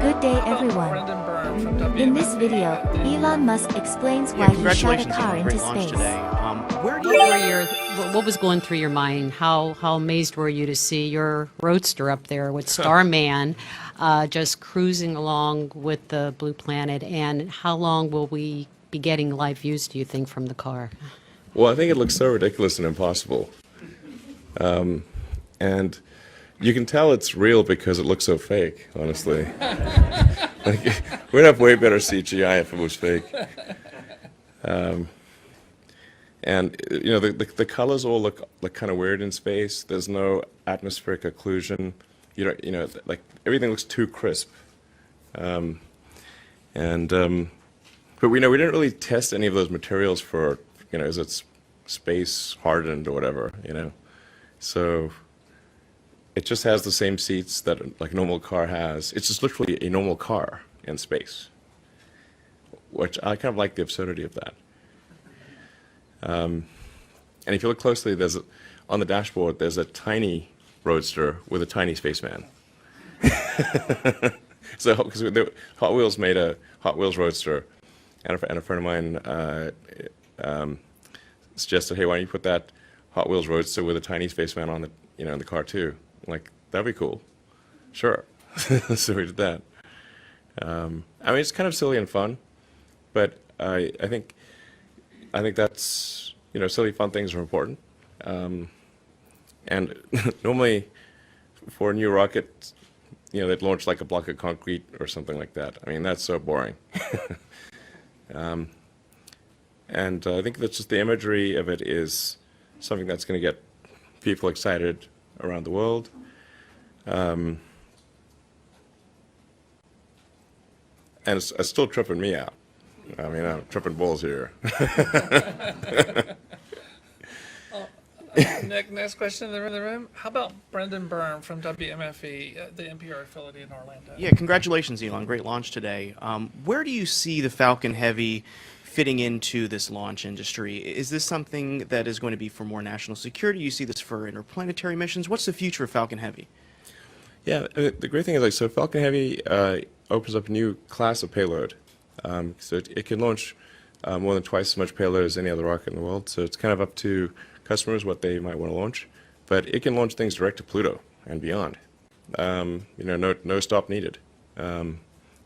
Good day everyone. In this video, Elon Musk explains why he shot a car into space. What was going through your mind? How amazed were you to see your roadster up there with Starman just cruising along with the blue planet? And how long will we be getting live views, do you think, from the car? Well, I think it looks so ridiculous and impossible. And you can tell it's real because it looks so fake, honestly. Like, we'd have way better CGI if it was fake. And you know, the colors all look kind of weird in space. There's no atmospheric occlusion. You know, like everything looks too crisp. But we didn't really test any of those materials for, you know, is it space hardened or whatever, you know. So it just has the same seats that like a normal car has. It's just literally a normal car in space, which I kind of like the absurdity of that. And if you look closely, on the dashboard, there's a tiny roadster with a tiny spaceman. So, because Hot Wheels made a Hot Wheels roadster, and a friend of mine suggested, hey, why don't you put that Hot Wheels roadster with a tiny spaceman on the, you know, in the car too? I'm like, that'd be cool. Sure. So we did that. I mean, it's kind of silly and fun, but I think that's, you know, silly fun things are important. And normally for a new rocket, you know, they'd launch like a block of concrete or something like that. I mean, that's so boring. And I think that's just the imagery of it is something that's going to get people excited around the world. And it's still tripping me out. I mean, I'm tripping balls here. Nick, next question in the room. How about Brendan Byrne from WMFE, the NPR affiliate in Orlando? Yeah, congratulations, Elon. Great launch today. Where do you see the Falcon Heavy fitting into this launch industry? Is this something that is going to be for more national security? You see this for interplanetary missions? What's the future of Falcon Heavy? Yeah, the great thing is, like, so Falcon Heavy opens up a new class of payload. So it can launch more than twice as much payload as any other rocket in the world. So it's kind of up to customers what they might want to launch. But it can launch things direct to Pluto and beyond. You know, no stop needed. You don't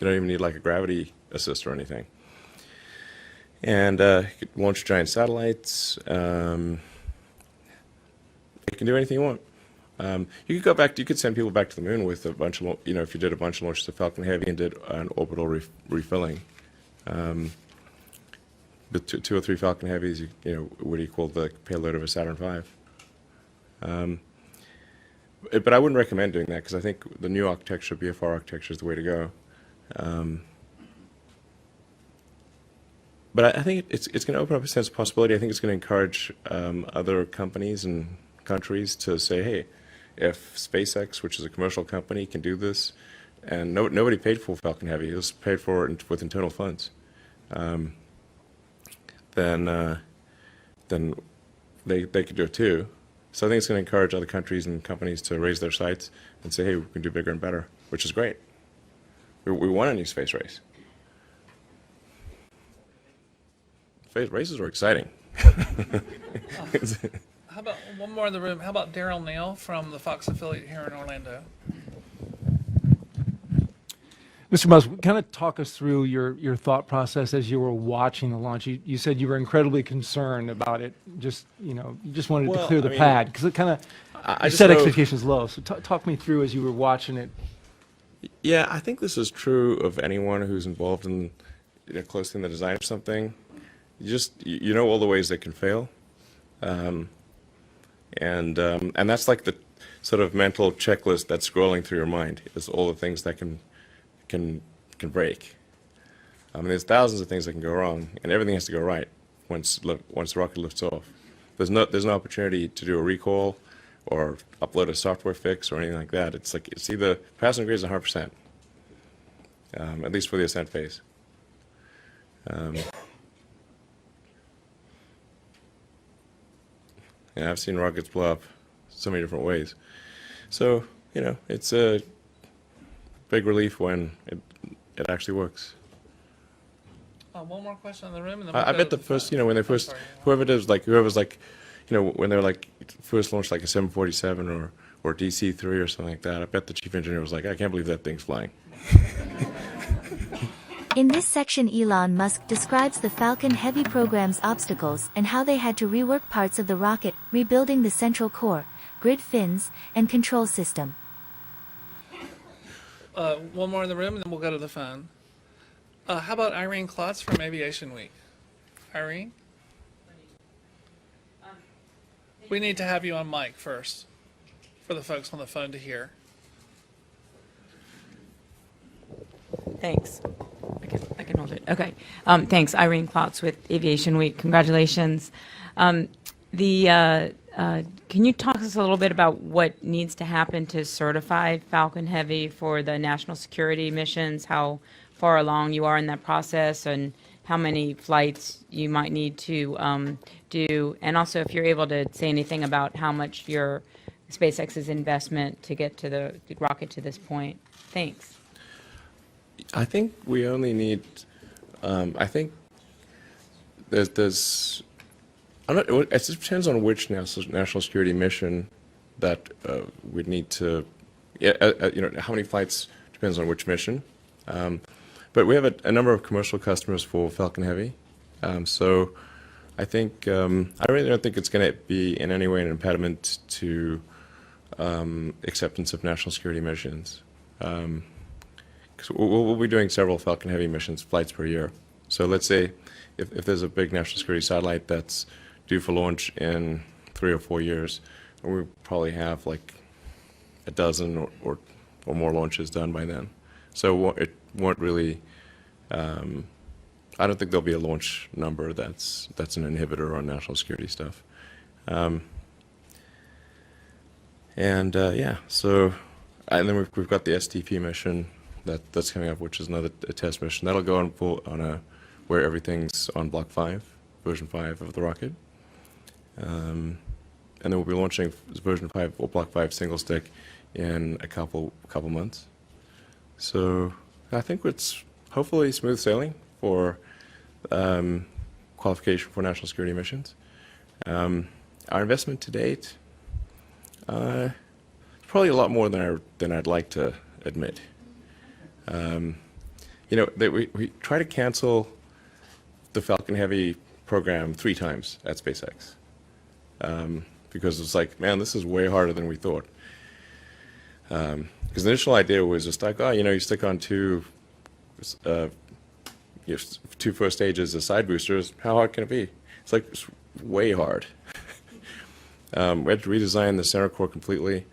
even need like a gravity assist or anything. And it can launch giant satellites. It can do anything you want. You could go back. You could send people back to the moon with a bunch of, you know, if you did a bunch of launches of Falcon Heavy and did an orbital refilling. The 2 or 3 Falcon Heavies, you know, would equal the payload of a Saturn V. But I wouldn't recommend doing that because I think the new architecture, BFR architecture, is the way to go. But I think it's going to open up a sense of possibility. I think it's going to encourage other companies and countries to say, hey, if SpaceX, which is a commercial company, can do this, and nobody paid for Falcon Heavy, it was paid for with internal funds, then they could do it too. So I think it's going to encourage other countries and companies to raise their sights and say, hey, we can do bigger and better, which is great. We won a new space race. Space races are exciting. How about one more in the room? How about Daryl Neal from the Fox affiliate here in Orlando? Mr. Musk, kind of talk us through your thought process as you were watching the launch. You said you were incredibly concerned about it. Just, you know, you just wanted to clear the pad because it kind of set expectations low. So talk me through as you were watching it. Yeah, I think this is true of anyone who's involved in, you know, closely in the design of something. You know all the ways they can fail. And that's like the sort of mental checklist that's scrolling through your mind, is all the things that can break. I mean, there's thousands of things that can go wrong, and everything has to go right once the rocket lifts off. There's no opportunity to do a recall or upload a software fix or anything like that. It's like it's either passing grade is 100%, at least for the ascent phase. Yeah, I've seen rockets blow up so many different ways. So, you know, it's a big relief when it actually works. One more question in the room, and then I bet the first, when they first, sorry. whoever's like, when they're like first launched like a 747 or DC-3 or something like that, I bet the chief engineer was like, I can't believe that thing's flying. In this section, Elon Musk describes the Falcon Heavy program's obstacles and how they had to rework parts of the rocket, rebuilding the central core, grid fins, and control system. One more in the room, and then we'll go to the phone. How about Irene Klotz from Aviation Week? Irene? We need to have you on mic first for the folks on the phone to hear. Thanks. I can hold it. Okay. Thanks, Irene Klotz with Aviation Week. Congratulations. Can you talk to us a little bit about what needs to happen to certify Falcon Heavy for the national security missions, how far along you are in that process, and how many flights you might need to do, and also if you're able to say anything about how much your SpaceX's investment to get to the rocket to this point. Thanks. I think we only need, I think there's I'm not, it just depends on which national security mission that we'd need to, how many flights depends on which mission. But we have a number of commercial customers for Falcon Heavy. So I think, I really don't think it's going to be in any way an impediment to acceptance of national security missions. Because we'll be doing several Falcon Heavy missions, flights per year. So let's say if there's a big national security satellite that's due for launch in 3 or 4 years, we probably have like a dozen or more launches done by then. So it won't really, I don't think there'll be a launch number that's an inhibitor on national security stuff. Yeah, so, and then we've got the STP mission that's coming up, which is another test mission. That'll go on where everything's on Block 5, version 5 of the rocket. And then we'll be launching version 5 or Block 5 single stick in a couple months. So I think it's hopefully smooth sailing for qualification for national security missions. Our investment to date, probably a lot more than I'd like to admit. We try to cancel the Falcon Heavy program 3 times at SpaceX because it's like, man, this is way harder than we thought. Because the initial idea was just like, you stick on two first stages of side boosters. How hard can it be? It's like it's way hard. We had to redesign the center core completely.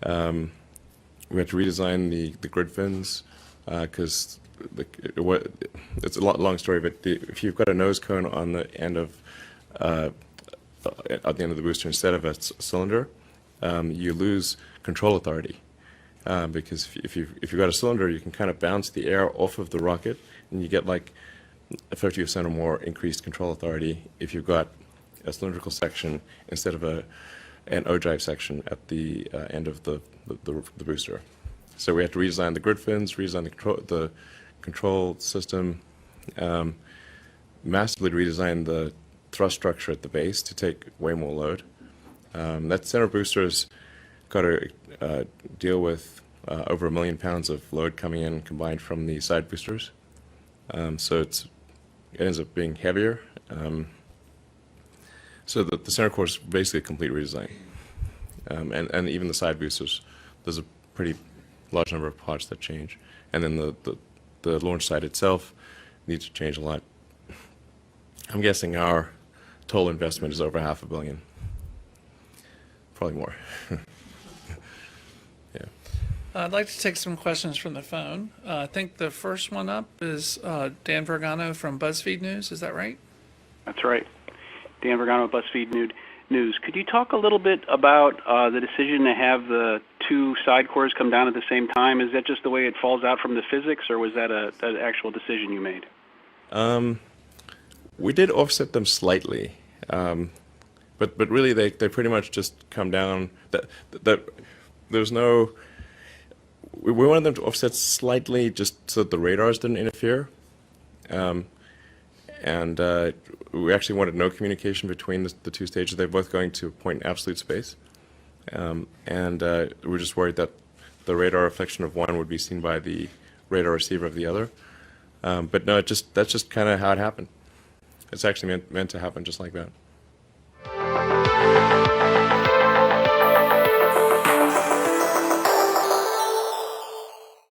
We had to redesign the grid fins because it's a long story. But if you've got a nose cone on the end of at the end of the booster instead of a cylinder, you lose control authority. Because if you've got a cylinder, you can kind of bounce the air off of the rocket, and you get like a 50% or more increased control authority if you've got a cylindrical section instead of an ogive section at the end of the booster. So we had to redesign the grid fins, redesign the control system, massively redesign the thrust structure at the base to take way more load. That center booster's got to deal with over 1 million pounds of load coming in combined from the side boosters. So it ends up being heavier. So the center core is basically a complete redesign. And even the side boosters, there's a pretty large number of parts that change. And then the launch site itself needs to change a lot. I'm guessing our total investment is over $500 million. Probably more. Yeah. I'd like to take some questions from the phone. I think the first one up is Dan Vergano from BuzzFeed News. Is that right? That's right. Dan Vergano, BuzzFeed News. Could you talk a little bit about the decision to have the 2 side cores come down at the same time? Is that just the way it falls out from the physics, or was that an actual decision you made? We did offset them slightly, but really they pretty much just come down. There's no. we wanted them to offset slightly just so that the radars didn't interfere. And we actually wanted no communication between the two stages. They're both going to a point in absolute space. And we're just worried that the radar reflection of one would be seen by the radar receiver of the other. But no, that's just kind of how it happened. It's actually meant to happen just like that.